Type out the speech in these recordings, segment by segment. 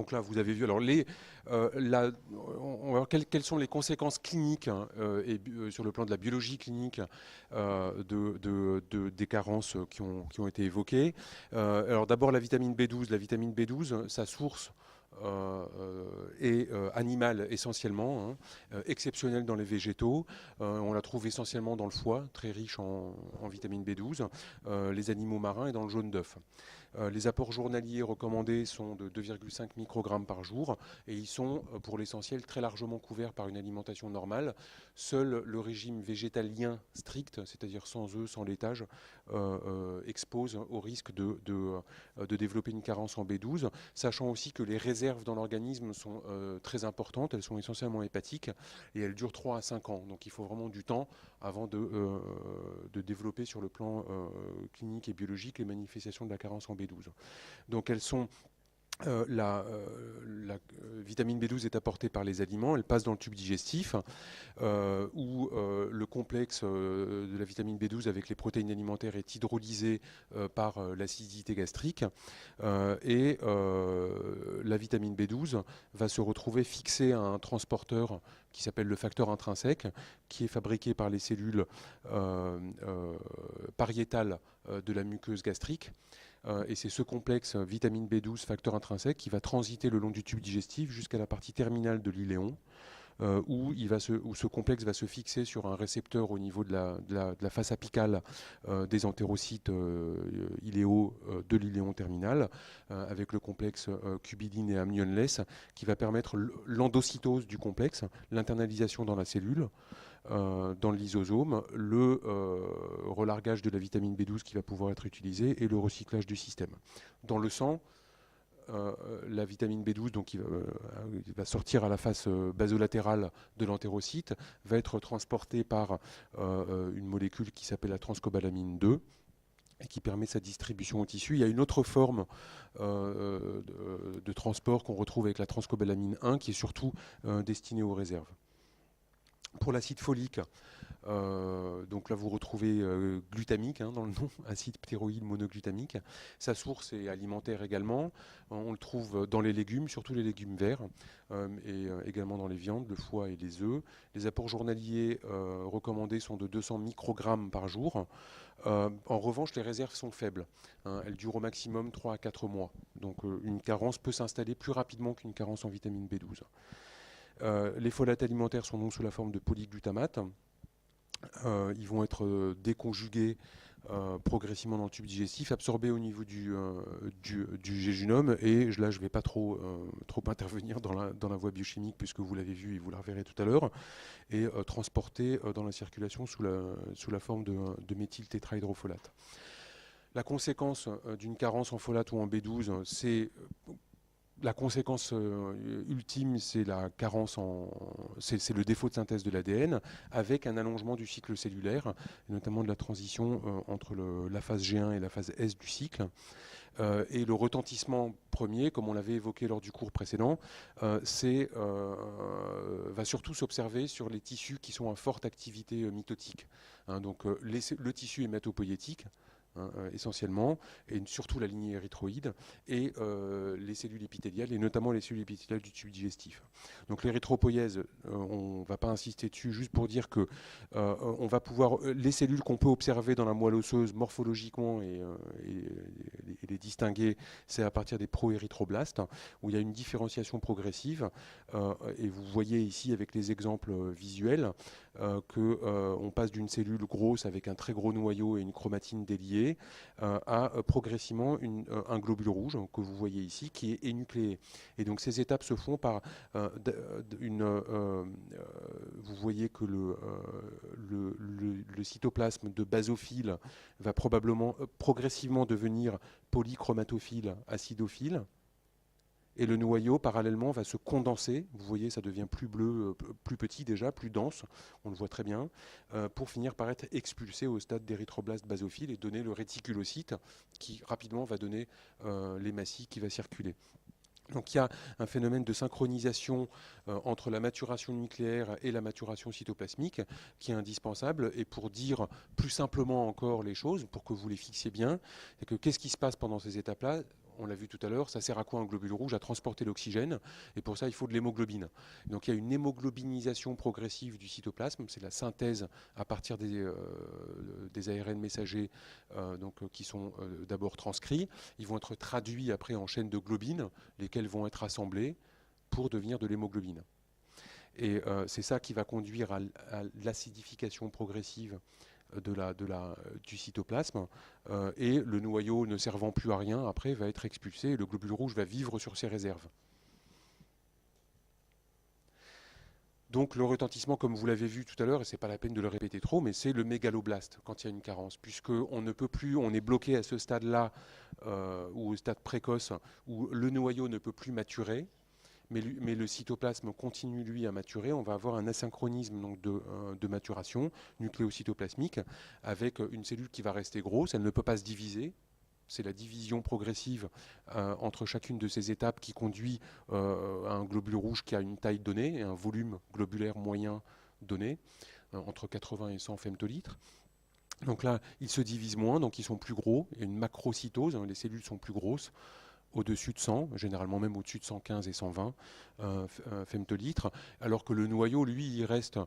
Donc là, vous avez vu. Alors, on va voir quelles sont les conséquences cliniques sur le plan de la biologie clinique des carences qui ont été évoquées. Alors d'abord, la vitamine B12. La vitamine B12, sa source est animale essentiellement, exceptionnelle dans les végétaux. On la trouve essentiellement dans le foie, très riche en vitamine B12, les animaux marins et dans le jaune d'œuf. Les apports journaliers recommandés sont de 2,5 microgrammes par jour et ils sont pour l'essentiel très largement couverts par une alimentation normale. Seul le régime végétalien strict, c'est-à-dire sans œufs, sans laitage, expose au risque de développer une carence en B12, sachant aussi que les réserves dans l'organisme sont très importantes, elles sont essentiellement hépatiques et elles durent 3 à 5 ans. Donc il faut vraiment du temps avant de développer sur le plan clinique et biologique les manifestations de la carence en B12. Donc elles sont la vitamine B12 est apportée par les aliments, elle passe dans le tube digestif où le complexe de la vitamine B12 avec les protéines alimentaires est hydrolysé par l'acidité gastrique et la vitamine B12 va se retrouver fixée à un transporteur qui s'appelle le facteur intrinsèque, qui est fabriqué par les cellules pariétales de la muqueuse gastrique. Et c'est ce complexe vitamine B12 facteur intrinsèque qui va transiter le long du tube digestif jusqu'à la partie terminale de l'iléon, où ce complexe va se fixer sur un récepteur au niveau de la face apicale des entérocytes iléo de l'iléon terminal, avec le complexe cubiline et amnionless, qui va permettre l'endocytose du complexe, l'internalisation dans la cellule, dans le lysosome, le relargage de la vitamine B12 qui va pouvoir être utilisée et le recyclage du système. Dans le sang, la vitamine B12, donc, il va sortir à la face basolatérale de l'entérocyte, va être transportée par une molécule qui s'appelle la transcobalamine 2 et qui permet sa distribution au tissu. Il y a une autre forme de transport qu'on retrouve avec la transcobalamine 1 qui est surtout destinée aux réserves. Pour l'acide folique, donc là vous retrouvez glutamique dans le nom, acide ptéroïde monoglutamique. Sa source est alimentaire également. On le trouve dans les légumes, surtout les légumes verts, et également dans les viandes, le foie et les œufs. Les apports journaliers recommandés sont de 200 microgrammes par jour. En revanche, les réserves sont faibles. Elles durent au maximum 3 à 4 mois. Donc une carence peut s'installer plus rapidement qu'une carence en vitamine B12. Les folates alimentaires sont donc sous la forme de polyglutamate. Ils vont être déconjugués progressivement dans le tube digestif, absorbés au niveau du jéjunum. Et là, je ne vais pas trop intervenir dans la voie biochimique, puisque vous l'avez vu et vous la reverrez tout à l'heure, et transportés dans la circulation sous la forme de méthyltétrahydrofolate. La conséquence d'une carence en folate ou en B12, c'est la conséquence ultime, c'est la carence c'est le défaut de synthèse de l'ADN avec un allongement du cycle cellulaire, notamment de la transition entre la phase G1 et la phase S du cycle. Et le retentissement premier, comme on l'avait évoqué lors du cours précédent, va surtout s'observer sur les tissus qui sont à forte activité mitotique. Donc le tissu hématopoïétique, essentiellement, et surtout la lignée érythroïde, et les cellules épithéliales, et notamment les cellules épithéliales du tube digestif. Donc l'érythropoïèse, on ne va pas insister dessus, juste pour dire que on va pouvoir, les cellules qu'on peut observer dans la moelle osseuse morphologiquement et les distinguer, c'est à partir des proérythroblastes, où il y a une différenciation progressive, et vous voyez ici avec les exemples visuels qu'on passe d'une cellule grosse avec un très gros noyau et une chromatine déliée à progressivement un globule rouge que vous voyez ici qui est énucléé. Et donc ces étapes se font par vous voyez que le cytoplasme de basophile va probablement progressivement devenir polychromatophile, acidophile. Et le noyau, parallèlement, va se condenser. Vous voyez, ça devient plus bleu, plus petit déjà, plus dense, on le voit très bien, pour finir par être expulsé au stade d'érythroblaste basophile et donner le réticulocyte qui rapidement va donner l'hématie qui va circuler. Donc il y a un phénomène de synchronisation entre la maturation nucléaire et la maturation cytoplasmique qui est indispensable. Et pour dire plus simplement encore les choses, pour que vous les fixiez bien, c'est que qu'est-ce qui se passe pendant ces étapes-là ? on l'a vu tout à l'heure, ça sert à quoi un globule rouge? À transporter l'oxygène, et pour ça il faut de l'hémoglobine. Donc il y a une hémoglobinisation progressive du cytoplasme, c'est la synthèse à partir des ARN messagers qui sont d'abord transcrits, ils vont être traduits après en chaînes de globines, lesquelles vont être assemblées pour devenir de l'hémoglobine. Et c'est ça qui va conduire à l'acidification progressive du cytoplasme, et le noyau ne servant plus à rien, après va être expulsé et le globule rouge va vivre sur ses réserves. Donc le retentissement, comme vous l'avez vu tout à l'heure, et c'est pas la peine de le répéter trop, mais c'est le mégaloblaste quand il y a une carence, puisqu'on ne peut plus, on est bloqué à ce stade-là, ou au stade précoce, où le noyau ne peut plus maturer, mais le cytoplasme continue, lui, à maturer. On va avoir un asynchronisme donc, de maturation nucléocytoplasmique avec une cellule qui va rester grosse. Elle ne peut pas se diviser. C'est la division progressive entre chacune de ces étapes qui conduit à un globule rouge qui a une taille donnée et un volume globulaire moyen donné, entre 80 et 100 femtolitres. Donc là, ils se divisent moins, donc ils sont plus gros. Il y a une macrocytose, les cellules sont plus grosses, au-dessus de 100, généralement même au-dessus de 115 et 120 femtolitres, alors que le noyau, lui, il reste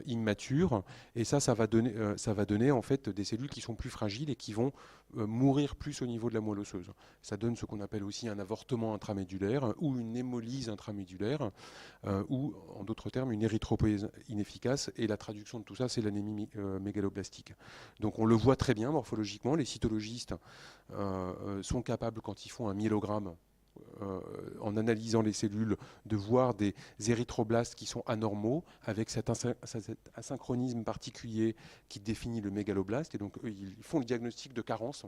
immature, et ça va donner en fait des cellules qui sont plus fragiles et qui vont mourir plus au niveau de la moelle osseuse. Ça donne ce qu'on appelle aussi un avortement intramédulaire ou une hémolyse intramédulaire, ou en d'autres termes une érythropoïèse inefficace, et la traduction de tout ça, c'est l'anémie mégaloblastique. Donc on le voit très bien morphologiquement, les cytologistes sont capables, quand ils font un myélogramme, en analysant les cellules, de voir des érythroblastes qui sont anormaux, avec cet asynchronisme particulier qui définit le mégaloblaste. Et donc, eux, ils font le diagnostic de carence.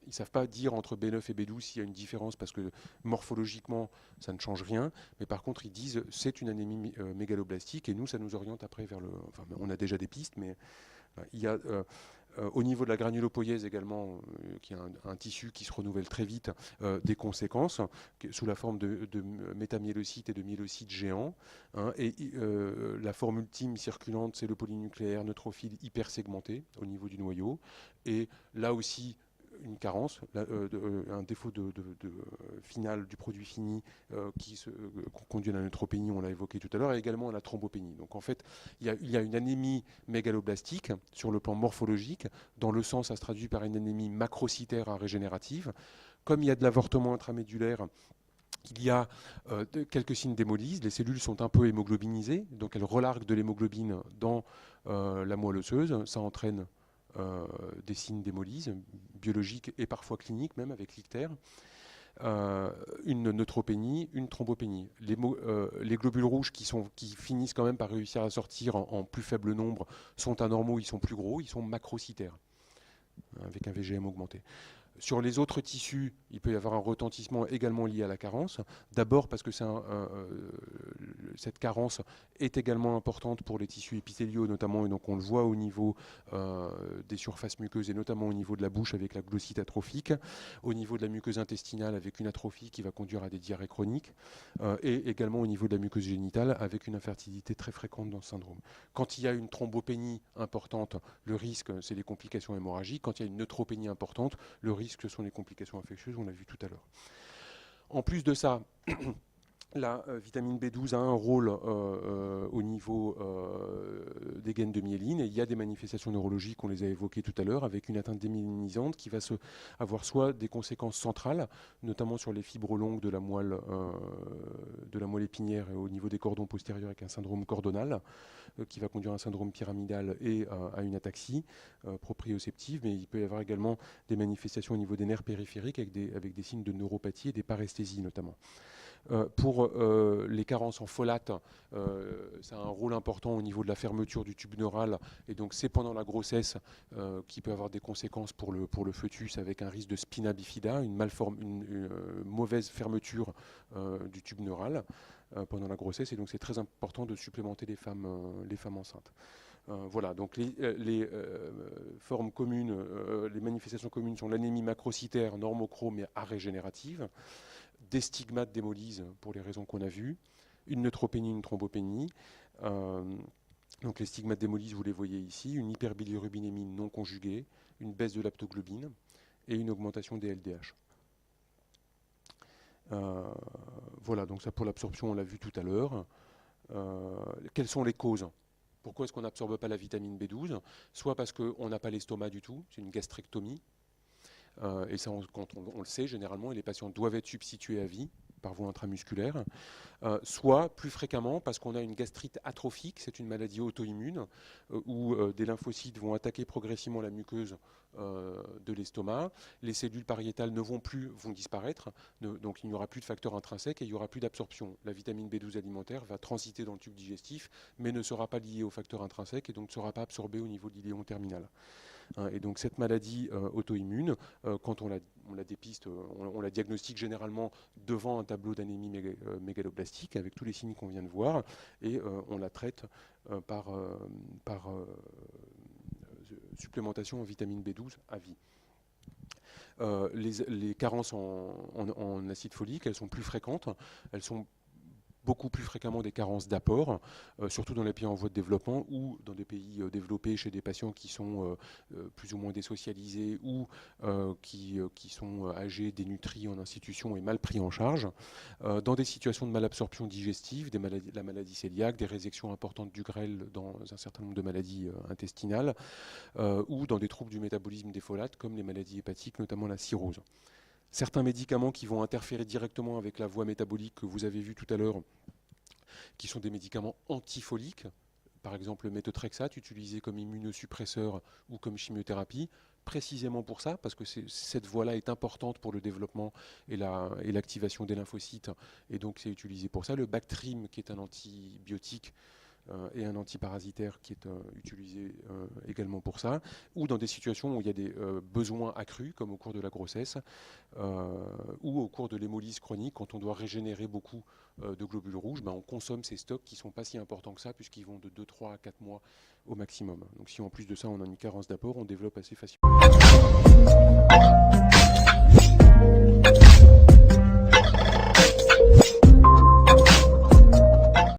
Ils ne savent pas dire entre B9 et B12 s'il y a une différence, parce que morphologiquement, ça ne change rien. Mais par contre, ils disent c'est une anémie mégaloblastique, et nous, ça nous oriente après vers le... Enfin, on a déjà des pistes, mais il y a... au niveau de la granulopoïèse également, qui est un tissu qui se renouvelle très vite, des conséquences sous la forme de métamyélocytes et de myélocytes géants. Et la forme ultime circulante, c'est le polynucléaire neutrophile hypersegmenté au niveau du noyau. Et là aussi, une carence, un défaut final du produit fini qui conduit à la neutropénie, on l'a évoqué tout à l'heure, et également à la thrombopénie. Donc en fait, il y a une anémie mégaloblastique sur le plan morphologique. Dans le sang, ça se traduit par une anémie macrocytaire régénérative. Comme il y a de l'avortement intramédulaire, il y a quelques signes d'hémolyse. Les cellules sont un peu hémoglobinisées, donc elles relarguent de l'hémoglobine dans la moelle osseuse. Ça entraîne des signes d'hémolyse biologiques et parfois cliniques, même avec l'ictère. Une neutropénie, une thrombopénie. Les globules rouges qui finissent quand même par réussir à sortir en plus faible nombre sont anormaux, ils sont plus gros, ils sont macrocytaires, avec un VGM augmenté. Sur les autres tissus, il peut y avoir un retentissement également lié à la carence. D'abord parce que cette carence est également importante pour les tissus épithéliaux notamment, et donc on le voit au niveau des surfaces muqueuses et notamment au niveau de la bouche avec la glossite atrophique, au niveau de la muqueuse intestinale avec une atrophie qui va conduire à des diarrhées chroniques, et également au niveau de la muqueuse génitale avec une infertilité très fréquente dans ce syndrome. Quand il y a une thrombopénie importante, le risque c'est les complications hémorragiques. Quand il y a une neutropénie importante, le risque ce sont les complications infectieuses, on l'a vu tout à l'heure. En plus de ça, la vitamine B12 a un rôle au niveau des gaines de myéline, et il y a des manifestations neurologiques, on les a évoquées tout à l'heure, avec une atteinte démyélinisante qui va avoir soit des conséquences centrales, notamment sur les fibres longues de la moelle épinière et au niveau des cordons postérieurs avec un syndrome cordonal, qui va conduire à un syndrome pyramidal et à une ataxie proprioceptive, mais il peut y avoir également des manifestations au niveau des nerfs périphériques avec des signes de neuropathie et des paresthésies notamment. Pour les carences en folate, ça a un rôle important au niveau de la fermeture du tube neural, et donc c'est pendant la grossesse qui peut avoir des conséquences pour le fœtus, avec un risque de spina bifida, une mauvaise fermeture du tube neural pendant la grossesse, et donc c'est très important de supplémenter les femmes enceintes. Voilà, donc les formes communes, les manifestations communes sont l'anémie macrocytaire, normochrome et arégénérative, des stigmates d'hémolyse pour les raisons qu'on a vues, une neutropénie, une thrombopénie. Donc les stigmates d'hémolyse, vous les voyez ici, une hyperbilirubinémie non conjuguée, une baisse de l'aptoglobine et une augmentation des LDH. Euh, voilà, donc ça pour l'absorption, on l'a vu tout à l'heure. Quelles sont les causes? Pourquoi est-ce qu'on n'absorbe pas la vitamine B12? Soit parce qu'on n'a pas l'estomac du tout, c'est une gastrectomie. Et ça, quand on le sait, généralement, et les patients doivent être substitués à vie par voie intramusculaire. Soit plus fréquemment parce qu'on a une gastrite atrophique, c'est une maladie auto-immune où des lymphocytes vont attaquer progressivement la muqueuse de l'estomac. Les cellules pariétales ne vont plus, vont disparaître, donc il n'y aura plus de facteurs intrinsèques et il n'y aura plus d'absorption. La vitamine B12 alimentaire va transiter dans le tube digestif, mais ne sera pas liée aux facteurs intrinsèques et donc ne sera pas absorbée au niveau de l'iléon terminal. Et donc cette maladie auto-immune, quand on la dépiste, on la diagnostique généralement devant un tableau d'anémie mégaloblastique avec tous les signes qu'on vient de voir, et on la traite par supplémentation en vitamine B12 à vie. Les carences en acide folique, elles sont plus fréquentes, elles sont beaucoup plus fréquemment des carences d'apport, surtout dans les pays en voie de développement ou dans des pays développés chez des patients qui sont plus ou moins désocialisés ou qui sont âgés, dénutris en institution et mal pris en charge. Dans des situations de malabsorption digestive, la maladie cœliaque, des résections importantes du grêle dans un certain nombre de maladies intestinales ou dans des troubles du métabolisme des folates comme les maladies hépatiques, notamment la cirrhose. Certains médicaments qui vont interférer directement avec la voie métabolique que vous avez vu tout à l'heure, qui sont des médicaments antifoliques, par exemple le méthotrexate utilisé comme immunosuppresseur ou comme chimiothérapie, précisément pour ça, parce que cette voie-là est importante pour le développement et l'activation des lymphocytes, et donc c'est utilisé pour ça. Le Bactrim, qui est un antibiotique, et un antiparasitaire qui est utilisé également pour ça, ou dans des situations où il y a des besoins accrus, comme au cours de la grossesse, ou au cours de l'hémolyse chronique, quand on doit régénérer beaucoup de globules rouges, on consomme ces stocks qui ne sont pas si importants que ça, puisqu'ils vont de 2, 3 à 4 mois au maximum. Donc si en plus de ça on a une carence d'apport, on développe assez facilement.